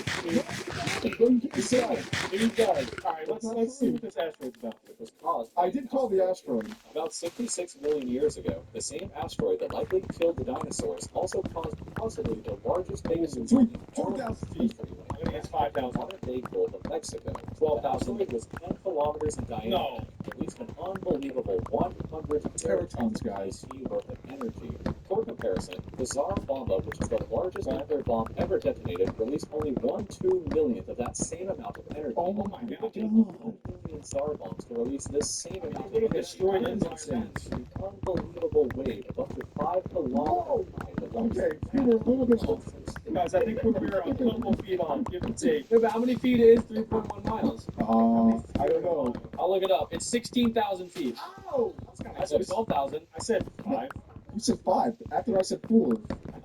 You can't say it. It does. Alright, let's see what this asteroid's about. It was caused I did call the asteroid. about 66 million years ago. The same asteroid that likely killed the dinosaurs also caused possibly the largest basin in 4,000 feet. I think it's 5,000. modern-day Gulf of Mexico. 12,000. It was 10 kilometers in diameter. No. Released an unbelievable 100 Teratons, guys. worth of energy. For comparison, the Tsar Bomba, which is the largest nuclear bomb ever detonated, released only 1/2 millionth of that same amount of energy. Oh my god. 1 million Tsar bombs to release this same amount of energy. Destroy the entire Nonsense. An unbelievable wave of up to 5 kilometers high. Okay, we were a little bit off. Guys, I think we're a couple feet on, give and take. Yeah, but how many feet is 3.1 miles? I don't know. I'll look it up. It's 16,000 feet. Oh, that's kind I of said close. 12,000. I said 5. You said 5 after I said 4.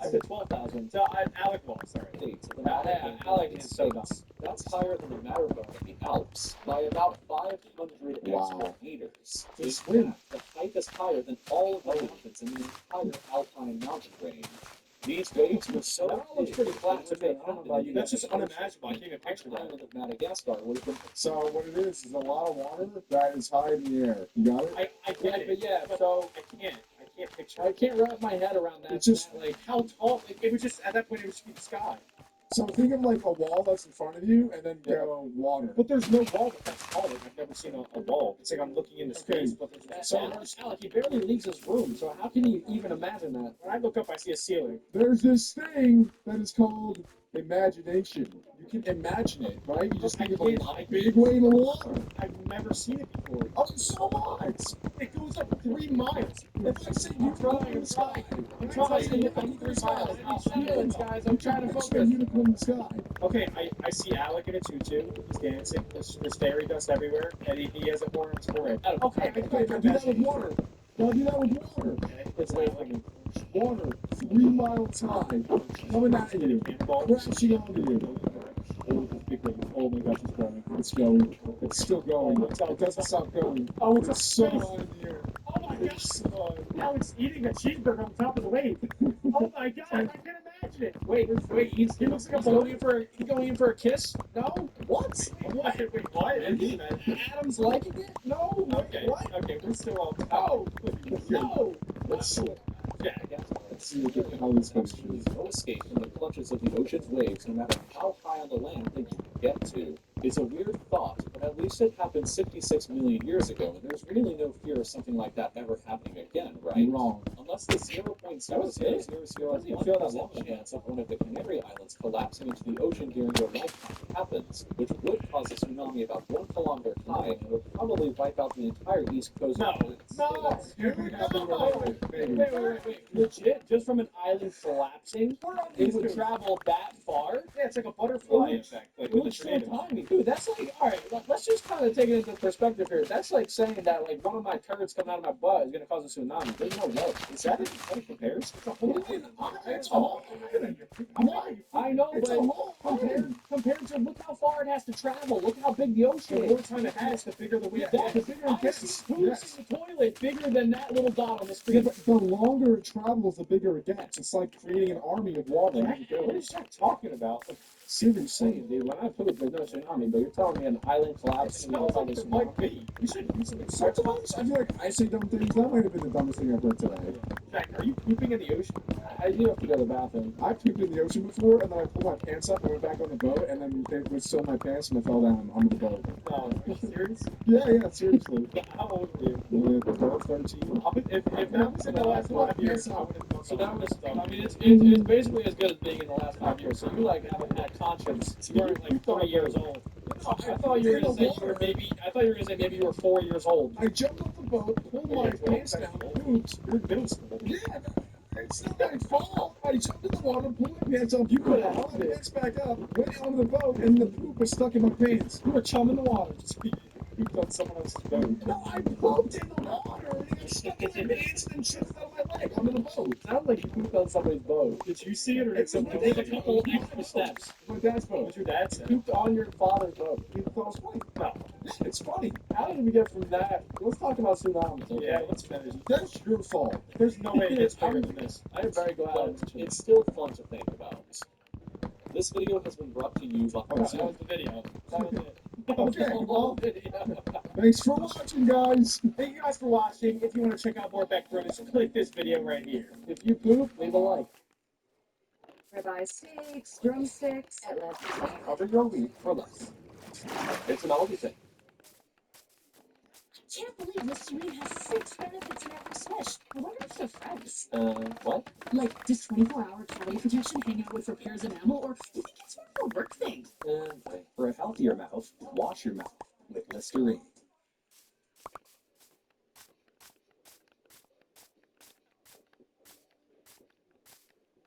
I said 12,000. So, Alec lost, sorry. States of the Yeah, Matterhorn Alec United is so dumb. States. That's higher than the Matterhorn in the Alps by about 500 Wow. extra meters. In Just fact, the height is higher than all of the mountains in the entire Alpine mountain range. These waves were so That all looks pretty flat to me. I don't know about you That's guys. just unimaginable. I can't even picture The that. island of Madagascar would have been So what it is a lot of water that is high in the air. You got it? I get it, But yeah, but so I can't picture I it. can't wrap my head around that. It's just- like, How tall? It was just, at that point, it would just be the sky. So think of like a wall that's in front of you and then go water. But there's no wall that's tall. Like, I've never seen a wall. It's like I'm looking into space, but there's that, so Alec, he barely leaves his room, so how can you even imagine that? when I look up, I see a ceiling. There's this thing that is called imagination. You can imagine it, right? You just think of a big wave of water. I've never seen it before. Oh, so much! It goes up 3 miles. If I say unicorn in the sky, I'm if trying. I say I'm unicorn in the sky, feelings, guys. I'm trying to picture a focus. unicorn in the sky. Okay, I see Alec in a tutu. He's dancing. There's fairy dust everywhere, and he has a horn on his forehead. Okay, Okay, now do that with water. Now do that with water. It's like Water, 3 miles high, coming at you, crashing onto you. Oh my gosh, it's going. It's going. It's still going. It doesn't stop going. Oh, it's a It's so space. high in the air. Oh my gosh! Alec's eating a cheeseburger on top of the wave. Oh my god! I can't imagine it. Wait, he looks like he's going in for a kiss? No? What? Wait, what? I didn't even- Adam's liking it? No? Okay, What? okay, we're still on. No! No! Let's see. Yeah, Let's see how this goes. There's no escape from the clutches of the ocean's waves, no matter how high on the land they can get to. It's a weird thought, but at least it happened 66 million years ago, and there's really no fear of something like that ever happening again, right? Wrong. Unless the 0.000001% chance of one of the Canary Islands collapsing into the ocean during your lifetime happens, which would cause a tsunami about 1 kilometer high and would probably wipe out the entire east coast. No, No! Here we Wait. Legit, just from an island collapsing, it would travel that far? Yeah, it's like a butterfly effect. Like It with the looks so tornado. tiny. Dude, that's like, alright, let's just kind of take it into perspective here. That's like saying that, like, one of my turds coming out of my butt is going to cause a tsunami. There's no way. Is that it? How it compares? It's a whole It's a whole I know, It's a but whole compared to look how far it has to travel. Look how big the ocean The is. more time it has, the bigger the wave That's gets. the bigger it gets. Who's in the toilet bigger than that little dot on the Yeah, screen? but the longer it travels, the bigger it gets. It's like creating an army of water. What is Jack talking about? Seriously. Dude, when I poop, there's no tsunami, but you're telling me an island It collapsing and smells it's on like this it might be. We should do something. Sometimes I feel like I say dumb things. That might have been the dumbest thing I've heard today. Jack, are you pooping in the ocean? I do have to go to the bathroom. I pooped in the ocean before, and then I pulled my pants up and went back on the boat, and then it was still my pants, and I fell down onto the boat. No, are you serious? Yeah, seriously. How old were you? Yeah, 12, 13. If that was in the last 5 years, I would have done So that was, stuff. I mean, it's basically as good as being in the last 5 years. So you like haven't had conscience. You weren't like 3 years old. No, I thought you were in gonna the say you water. were maybe. I thought you were gonna say maybe you were 4 years old. I jumped off the boat, pulled my pants down, pooped. You're in middle school. Yeah, it's not my fault. I jumped in the water, pulled my pants up, You could have pulled helped my it. pants back up, went onto the boat, and the poop was stuck in my pants. You were chumming the water. Just pooped on someone else's boat. No, I pooped in the water, and it got stuck in my pants and then shifted out of my leg onto the boat. Sounds like you pooped on somebody's boat. Did you see it or did someone It was take a couple extra steps? My dad's boat. What's your dad say? Pooped on your father's boat. He thought it was funny. No. Yeah, it's funny. How did we get from that? Let's talk about tsunamis. Okay? Yeah, let's finish. That's your fault. There's no way it gets bigger than this. I am very glad But it's still fun to think about. This video has been brought to you by. that was the video. That was it. Okay, The whole well, video. thanks for watching, guys. Thank you guys for watching. If you want to check out more Beck Brothers, click this video right here. If you poop, leave a like. Ribeye steaks, drumsticks, at last. Cover your week for less. It's an Aldi thing. I can't believe Listerine has 6 benefits in every swish. I wonder if they're friends. What? Like, does 24-hour cavity protection hang out with repairs enamel, or do you think it's more of a work thing? For a healthier mouth, wash your mouth with Listerine.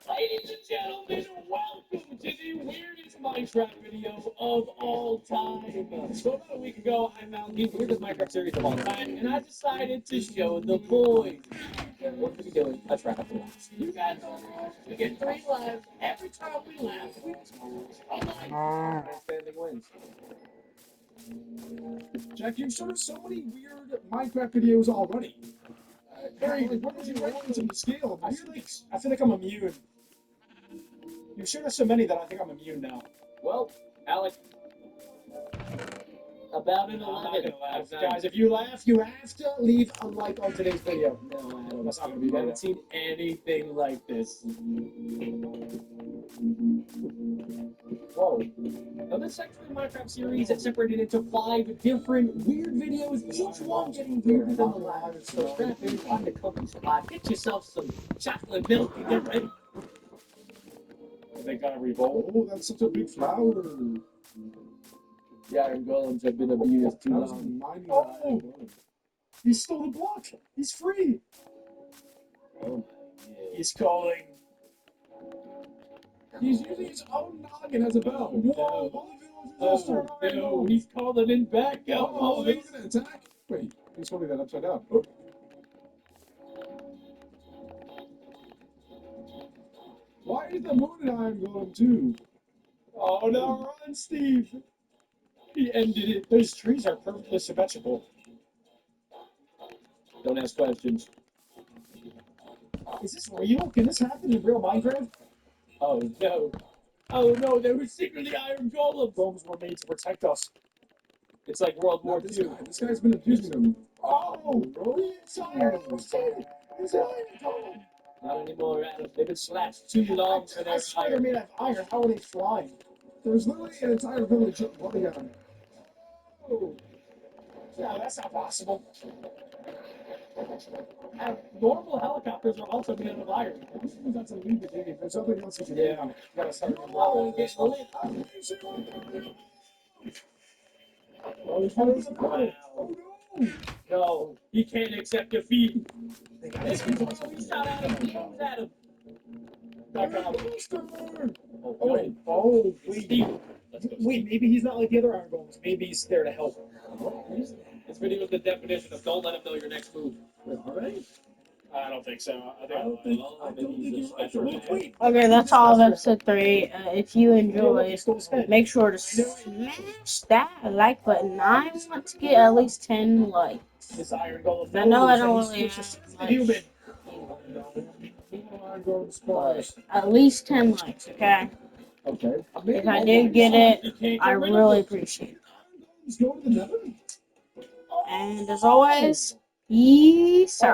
Ladies and gentlemen, welcome to the weirdest Minecraft video of all time. So about a week ago, I found the weirdest Minecraft series of all time, and I decided to show the boys. What are we doing? A trap for laughs. You guys know the rules. We get 3 lives. Every time we laugh, we Standing wins. Jack, you've showed us so many weird Minecraft videos already. Harry, what did you rank them to scale? I feel like I'm immune. You've showed us so many that I think I'm immune now. Well, Alec. About an I'm not 11. gonna laugh. Guys, if you laugh, you have to leave a like on today's video. No, I don't. That's not gonna be. You haven't seen anything like this. Whoa. Now, this section of the Minecraft series is separated into 5 different weird videos, each one getting weirder than the last. So strap in, find a comfy spot, get yourself some chocolate milk, and get ready. Are they gonna revolt? Oh, that's such a big flower. The Iron Golems have been abused too That was long. mighty. Oh! He stole the block. He's free. Oh, He's calling. He's using his own noggin as a bell. Whoa, all the villagers are Oh, starting. no, he's calling in back. Oh, they're gonna attack. Wait, he's holding that upside down. Oh. Why is the moon and Iron Golem too? Oh no, run, Steve. He ended it. Those trees are perfectly symmetrical. don't ask questions. Is this real? Can this happen in real Minecraft? Oh, no. Oh no, they were secretly iron golems. Golems were made to protect us. It's like World War This II. guy. This guy's been abusing them. Oh, it's iron. It's iron golem. Not anymore, Adam. They've been slashed too long for I their swear they're iron. made out of iron. How are they flying? There's literally an entire village running on him. Oh, no, that's not possible. Normal helicopters are also made out of iron. That's a lead to dig. There's something else you can do. Yeah, gotta start. Oh, get lit. Oh, he's holding the ball. Oh no! No, he can't accept defeat. He shot at him. He goes at him. Back up. Oh, Oh, no. oh, wait. Let's go. Wait, maybe he's not like the other Iron Golems. Maybe he's there to help. This video is the definition of don't let him know your next move. Alright. I don't think so. I don't think you're right. Wait. Okay, that's all of episode 3. If you enjoyed, Stole his head. make sure to smash that like button. I want to get at least 10 likes. This Iron Golem. I know I don't knows that really he's have switched to much. human. Iron Golem But spawns. at least 10 likes, okay? Okay. If I did get it, You can't I get rid of really them. appreciate it. Let's go to the nether. And as always, peace out.